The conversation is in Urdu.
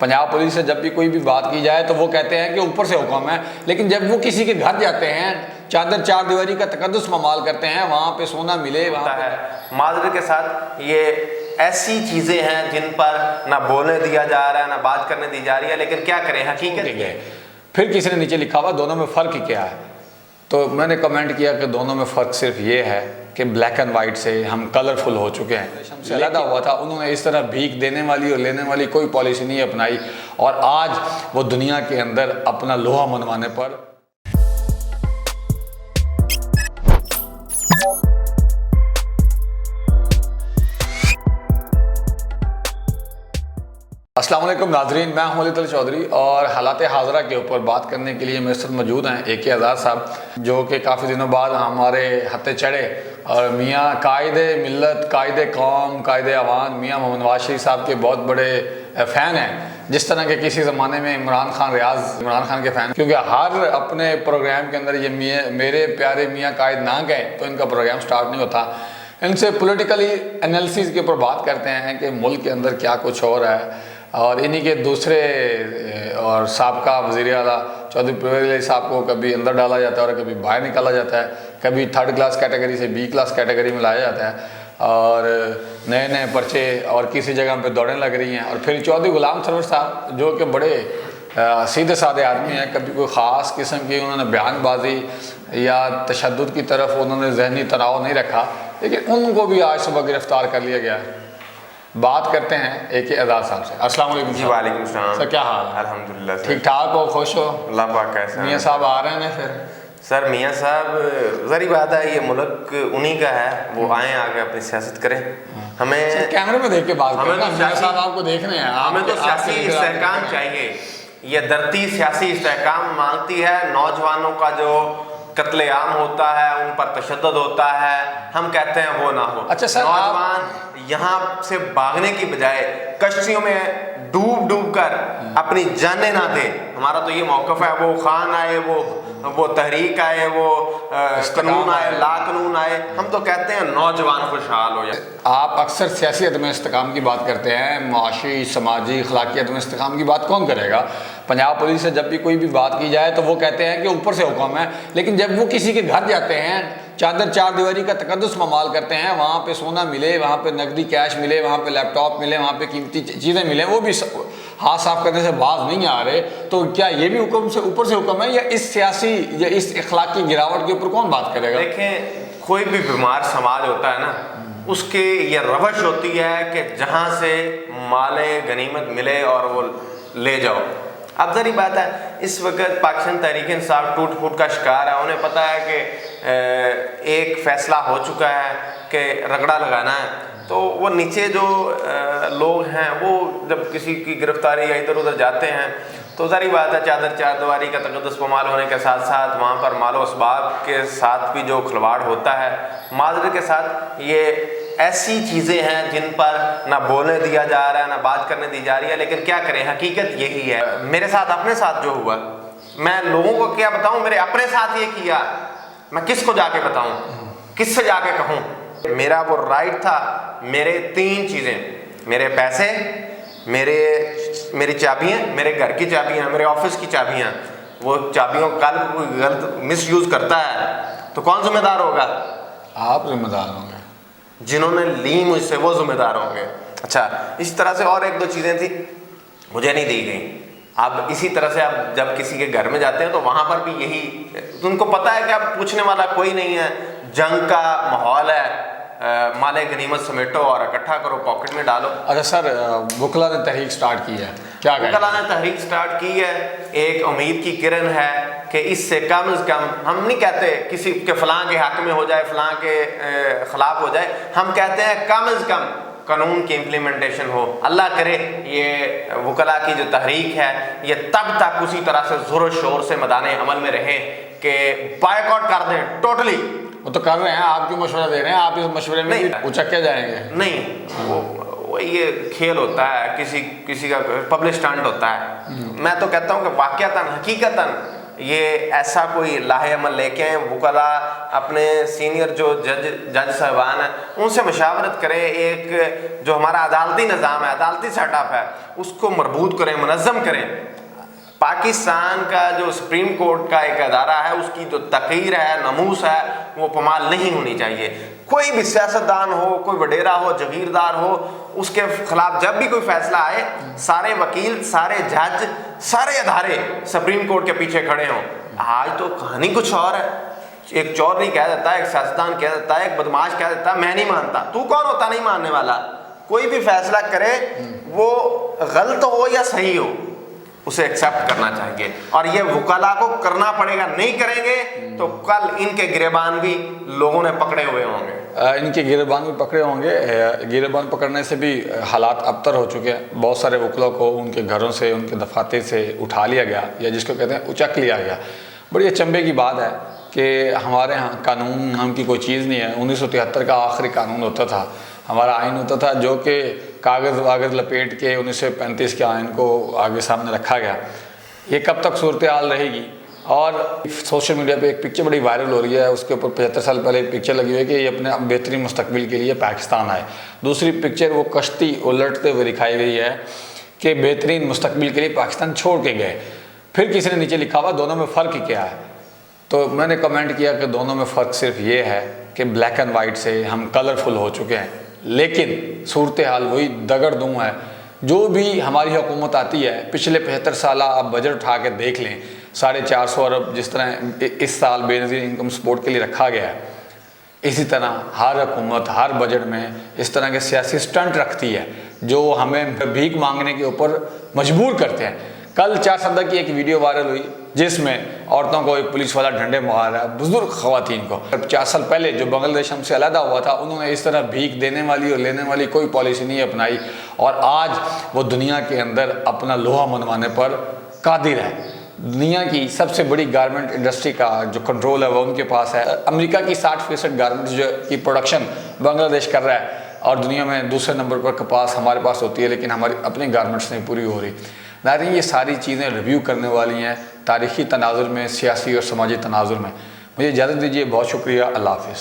پنجاب پولیس سے جب بھی کوئی بھی بات کی جائے تو وہ کہتے ہیں کہ اوپر سے حکم ہے، لیکن جب وہ کسی کے گھر جاتے ہیں، چادر چار دیواری کا تقدس ممال کرتے ہیں، وہاں پہ سونا ملے وہاں ہے معذرت کے ساتھ یہ ایسی چیزیں ہیں جن پر نہ بولنے دیا جا رہا ہے نہ بات کرنے دی جا رہی ہے، لیکن کیا کریں حقیقت ہے۔ پھر کسی نے نیچے لکھا ہوا دونوں میں فرق کیا ہے، تو میں نے کمنٹ کیا کہ دونوں میں فرق صرف یہ ہے کہ بلیک اینڈ وائٹ سے ہم کلرفل ہو چکے ہیں، سے علیحدہ ہوا تھا انہوں نے اس طرح بھیک دینے والی اور لینے والی کوئی پالیسی نہیں اپنائی، اور آج وہ دنیا کے اندر اپنا لوہا منوانے پر السلام علیکم ناظرین، میں ہوں علی چودھری اور حالات حاضرہ کے اوپر بات کرنے کے لیے میرے ساتھ موجود ہیں اے کے آزاد صاحب، جو کہ کافی دنوں بعد ہمارے ہتھے چڑھے، اور میاں قائد ملت، قائد قوم، قائد عوام میاں محمد نواز شریف صاحب کے بہت بڑے فین ہیں، جس طرح کہ کسی زمانے میں عمران خان کے فین، کیونکہ ہر اپنے پروگرام کے اندر یہ میرے پیارے میاں قائد نہ گئے تو ان کا پروگرام سٹارٹ نہیں ہوتا۔ ان سے پولیٹیکلی انالیسز کے اوپر بات کرتے ہیں کہ ملک کے اندر کیا کچھ ہو رہا ہے، اور انہی کے دوسرے اور سابقہ وزیر اعلیٰ چودھری پرویز علی صاحب کو کبھی اندر ڈالا جاتا ہے اور کبھی باہر نکالا جاتا ہے، کبھی تھرڈ کلاس کیٹیگری سے بی کلاس کیٹیگری میں لایا جاتا ہے، اور نئے نئے پرچے اور کسی جگہ پہ دوڑیں لگ رہی ہیں۔ اور پھر چودھری غلام سرور صاحب جو کہ بڑے سیدھے سادے آدمی ہیں، کبھی کوئی خاص قسم کی انہوں نے بیان بازی یا تشدد کی طرف انہوں نے ذہنی تناؤ نہیں رکھا، لیکن ان کو بھی آج صبح گرفتار کر لیا گیا ہے۔ بات کرتے ہیں اے کے آزاد صاحب سے۔ السلام علیکم جی وعلیکم السلام سر، کیا حال ہے؟ الحمدللہ سر، ٹھیک ٹھاک ہو، خوش ہو؟ اللہ پاک کیسا ہے؟ میاں صاحب آ رہے ہیں پھر؟ سر میاں صاحب ظاہری بات ہے، یہ ملک انہی کا ہے، وہ آئیں آگے اپنی سیاست کریں، ہمیں کیمرے میں دیکھ کے بات کریں، میاں صاحب آپ کو دیکھنے ہیں، ہمیں تو سیاسی استحکام چاہیے، یہ دھرتی سیاسی استحکام مانگتی ہے۔ نوجوانوں کا جو قتل عام ہوتا ہے، ان پر تشدد ہوتا ہے، ہم کہتے ہیں وہ نہ ہو۔ اچھا سر، نوجوان یہاں سے بھاگنے کی بجائے کشتیوں میں ڈوب کر اپنی جانیں نہ دے، ہمارا تو یہ موقف ہے۔ وہ خان آئے، وہ تحریک آئے، وہ قانون آئے، لا قانون آئے، ہم تو کہتے ہیں نوجوان خوشحال ہو جائے۔ آپ اکثر سیاسی عدم استحکام کی بات کرتے ہیں، معاشی سماجی اخلاقی عدم استحکام کی بات کون کرے گا؟ پنجاب پولیس سے جب بھی کوئی بھی بات کی جائے تو وہ کہتے ہیں کہ اوپر سے حکم ہے، لیکن جب وہ کسی کے گھر جاتے ہیں، چادر چار دیواری کا تقدس ممال کرتے ہیں، وہاں پہ سونا ملے، وہاں پہ نقدی کیش ملے، وہاں پہ لیپ ٹاپ ملے، وہاں پہ قیمتی چیزیں ملیں، وہ بھی ہاتھ صاف کرنے سے باز نہیں آ رہے، تو کیا یہ بھی حکم سے اوپر سے حکم ہے، یا اس سیاسی یا اس اخلاقی گراوٹ کے اوپر کون بات کرے گا؟ دیکھیں، کوئی بھی بیمار سماج ہوتا ہے نا، اس کی یہ روش ہوتی ہے کہ جہاں سے مال غنیمت ملے اور وہ لے جاؤ۔ اب ذری بات ہے، اس وقت پاکستان تحریک انصاف ٹوٹ پھوٹ کا شکار ہے، انہیں پتہ ہے کہ ایک فیصلہ ہو چکا ہے کہ رگڑا لگانا ہے، تو وہ نیچے جو لوگ ہیں وہ جب کسی کی گرفتاری یا ادھر ادھر جاتے ہیں تو ظاہری بات ہے چادر چار دیواری کا تقدس پامال ہونے کے ساتھ ساتھ وہاں پر مال و اسباب کے ساتھ بھی جو کھلواڑ ہوتا ہے، معذرت کے ساتھ یہ ایسی چیزیں ہیں جن پر نہ بولنے دیا جا رہا ہے نہ بات کرنے دی جا رہی ہے، لیکن کیا کریں حقیقت یہی ہے۔ میرے ساتھ اپنے ساتھ جو ہوا، میں لوگوں کو کیا بتاؤں، میرے اپنے ساتھ یہ کیا، میں کس کو جا کے بتاؤں، کس سے جا کے کہوں؟ میرا وہ رائٹ تھا، میرے تین چیزیں، میرے پیسے، میری چابیاں، میرے گھر کی چابیاں، میرے آفس کی چابیاں، وہ چابیوں کل کوئی غلط مس یوز کرتا ہے تو کون ذمہ دار ہوگا؟ آپ ذمہ دار ہوں گے، جنہوں نے لی مجھ سے وہ ذمہ دار ہوں گے۔ اچھا، اس طرح سے اور ایک دو چیزیں تھیں مجھے نہیں دی گئیں۔ اب اسی طرح سے اب جب کسی کے گھر میں جاتے ہیں تو وہاں پر بھی یہی، ان کو پتہ ہے کہ اب پوچھنے والا کوئی نہیں ہے، جنگ کا ماحول ہے، مال غنیمت سمیٹو اور اکٹھا کرو، پاکٹ میں ڈالو۔ اچھا سر، وکلا نے تحریک سٹارٹ کی ہے، کیا کہیں؟ وکلا نے تحریک سٹارٹ کی ہے، ایک امید کی کرن ہے کہ اس سے کم از کم، ہم نہیں کہتے کسی کے فلاں کے حق میں ہو جائے، فلاں کے خلاف ہو جائے، ہم کہتے ہیں کم از کم قانون کی امپلیمنٹیشن ہو۔ اللہ کرے یہ وکلا کی جو تحریک ہے یہ تب تک اسی طرح سے زور و شور سے میدان عمل میں رہے کہ بائیکاٹ کر دیں ٹوٹلی۔ وہ تو کر رہے ہیں، آپ کی مشورہ دے رہے ہیں، آپ اس مشورے میں اچکے جائیں گے؟ نہیں، وہ یہ کھیل ہوتا ہے، کسی کا پبلک اسٹنٹ ہوتا ہے۔ میں تو کہتا ہوں کہ واقعتاً حقیقتاً یہ ایسا کوئی لاہے عمل لے کے وکلاء اپنے سینئر جو جج صاحبان ہیں ان سے مشاورت کریں، ایک جو ہمارا عدالتی نظام ہے، عدالتی سیٹ اپ ہے، اس کو مربوط کریں، منظم کریں۔ پاکستان کا جو سپریم کورٹ کا ایک ادارہ ہے اس کی جو تقریر ہے، ناموس ہے، وہ پامال نہیں ہونی چاہیے۔ کوئی بھی سیاستدان ہو، کوئی وڈیرا ہو، جگیردار ہو، اس کے خلاف جب بھی کوئی فیصلہ آئے سارے وکیل، سارے جج، سارے ادارے سپریم کورٹ کے پیچھے کھڑے ہوں۔ آج تو کہانی کچھ اور ہے، ایک چودھری کہہ دیتا ہے، ایک سیاستدان کہہ دیتا ہے، ایک بدماش کہہ دیتا ہے میں نہیں مانتا۔ تو کون ہوتا نہیں ماننے والا؟ کوئی بھی فیصلہ کرے وہ غلط ہو یا صحیح ہو اسے ایکسیپٹ کرنا چاہیے، اور یہ وکلاء کو کرنا پڑے گا۔ نہیں کریں گے تو کل ان کے گریبان بھی لوگوں نے پکڑے ہوئے ہوں گے، ان کے گریبان بھی پکڑے ہوں گے۔ گریبان پکڑنے سے بھی حالات ابتر ہو چکے ہیں۔ بہت سارے وکلاء کو ان کے گھروں سے، ان کے دفاتر سے اٹھا لیا گیا، یا جس کو کہتے ہیں اچک لیا گیا۔ بڑی اچنبے کی بات ہے کہ ہمارے ہاں قانون نام کی کوئی چیز نہیں ہے۔ 1973 کا آخری قانون ہوتا تھا، ہمارا آئین ہوتا تھا، جو کہ کاغذ واغذ لپیٹ کے 1935 کے آئین کو آگے سامنے رکھا گیا۔ یہ کب تک صورتحال رہے گی؟ اور سوشل میڈیا پہ ایک پکچر بڑی وائرل ہو رہی ہے، اس کے اوپر 75 سال پہلے ایک پکچر لگی ہوئی ہے کہ یہ اپنے بہترین مستقبل کے لیے پاکستان آئے۔ دوسری پکچر وہ کشتی الٹتے ہوئے دکھائی گئی ہے کہ بہترین مستقبل کے لیے پاکستان چھوڑ کے گئے۔ پھر کسی نے نیچے لکھا ہوا دونوں میں فرق کیا ہے؟ تو میں نے کمنٹ کیا کہ دونوں میں فرق صرف یہ ہے کہ بلیک اینڈ وائٹ سے ہم کلرفل ہو چکے ہیں، لیکن صورتحال وہی دگڑ دوں ہے۔ جو بھی ہماری حکومت آتی ہے، پچھلے 75 سالہ آپ بجٹ اٹھا کے دیکھ لیں، 450 ارب جس طرح اس سال بے نظیر انکم سپورٹ کے لیے رکھا گیا ہے، اسی طرح ہر حکومت ہر بجٹ میں اس طرح کے سیاسی سٹنٹ رکھتی ہے جو ہمیں بھیک مانگنے کے اوپر مجبور کرتے ہیں۔ کل 4 سدہ کی ایک ویڈیو وائرل ہوئی جس میں عورتوں کو ایک پولیس والا ڈنڈے مار رہا ہے، بزرگ خواتین کو۔ 4 سال پہلے جو بنگلہ دیش ہم سے علیحدہ ہوا تھا، انہوں نے اس طرح بھیک دینے والی اور لینے والی کوئی پالیسی نہیں اپنائی، اور آج وہ دنیا کے اندر اپنا لوہا منوانے پر قادر ہے۔ دنیا کی سب سے بڑی گارمنٹ انڈسٹری کا جو کنٹرول ہے وہ ان کے پاس ہے۔ امریکہ کی 60% گارمنٹس جو کی پروڈکشن بنگلہ دیش کر رہا ہے، اور دنیا میں دوسرے نمبر پر کپاس ہمارے پاس ہوتی ہے، لیکن ہماری اپنی گارمنٹس نہیں پوری ہو رہی۔ ناظرین، یہ ساری چیزیں ریویو کرنے والی ہیں تاریخی تناظر میں، سیاسی اور سماجی تناظر میں۔ مجھے اجازت دیجیے، بہت شکریہ، اللہ حافظ۔